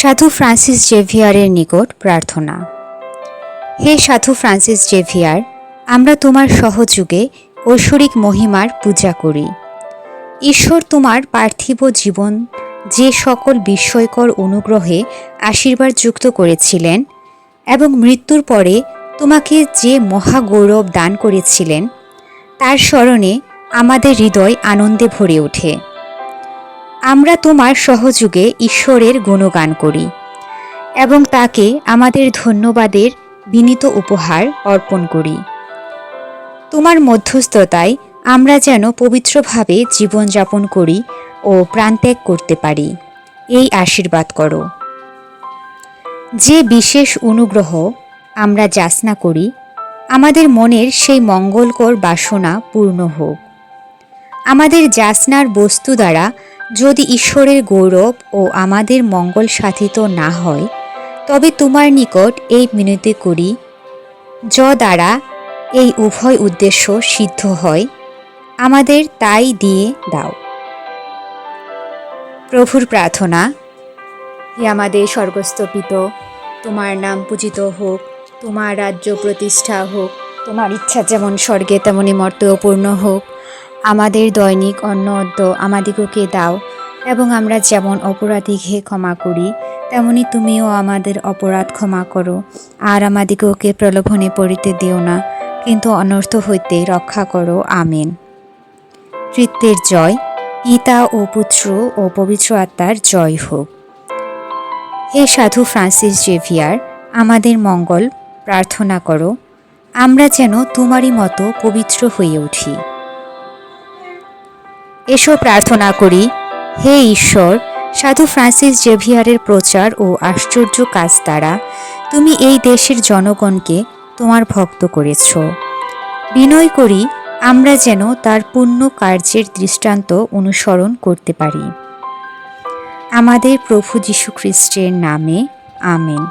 সাধু ফ্রান্সিস জেভিয়ারের নিকট প্রার্থনা। হে সাধু ফ্রান্সিস জেভিয়ার, আমরা তোমার সহযোগে ঐশ্বরিক মহিমার পূজা করি। ঈশ্বর তোমার পার্থিব জীবন যে সকল বিস্ময়কর অনুগ্রহে আশীর্বাদযুক্ত করেছিলেন এবং মৃত্যুর পরে তোমাকে যে মহাগৌরব দান করেছিলেন, তার স্মরণে আমাদের হৃদয় আনন্দে ভরে ওঠে। আমরা তোমার সহযোগে ঈশ্বরের গুণগান করি এবং তাকে আমাদের ধন্যবাদের বিনীত উপহার অর্পণ করি। তোমার মধ্যস্থতায় আমরা যেন পবিত্রভাবে জীবনযাপন করি ও প্রাণত্যাগ করতে পারি, এই আশীর্বাদ করো। যে বিশেষ অনুগ্রহ আমরা যাচনা করি, আমাদের মনের সেই মঙ্গলকর বাসনা পূর্ণ হোক। আমাদের যাচনার বস্তু দ্বারা যদি ঈশ্বরের গৌরব ও আমাদের মঙ্গল সাধিত না হয়, তবে তোমার নিকট এই মিনতি করি, দ্বারা এই উভয় উদ্দেশ্য সিদ্ধ হয়, আমাদের তাই দিয়ে দাও। প্রভুর প্রার্থনা। হে আমাদের স্বর্গস্থ পিতা, তোমার নাম পূজিত হোক, তোমার রাজ্য প্রতিষ্ঠা হোক, তোমার ইচ্ছা যেমন স্বর্গে তেমনি মর্তেও পূর্ণ হোক। আমাদের দৈনিক অন্ন আমাদিগকে দাও, এবং আমরা যেমন অপরাধীকে ক্ষমা করি, তেমনি তুমিও আমাদের অপরাধ ক্ষমা করো। আর আমাদিগকে প্রলোভনে পড়িতে দিও না, কিন্তু অনর্থ হইতে রক্ষা করো। আমেন। তৃতীয়ের জয়। পিতা ও পুত্র ও পবিত্র আত্মার জয় হোক। হে সাধু ফ্রান্সিস জেভিয়ার, আমাদের মঙ্গল প্রার্থনা করো, আমরা যেন তোমারই মতো পবিত্র হয়ে উঠি। এসো প্রার্থনা করি। হে ঈশ্বর, সাধু ফ্রান্সিস জেভিয়ারের প্রচার ও আশ্চর্য কাজ দ্বারা তুমি এই দেশের জনগণকে তোমার ভক্ত করেছ। বিনয় করি আমরা যেন তার পূর্ণ কার্যের দৃষ্টান্ত অনুসরণ করতে পারি। আমাদের প্রভু যীশু খ্রিস্টের নামে, আমেন।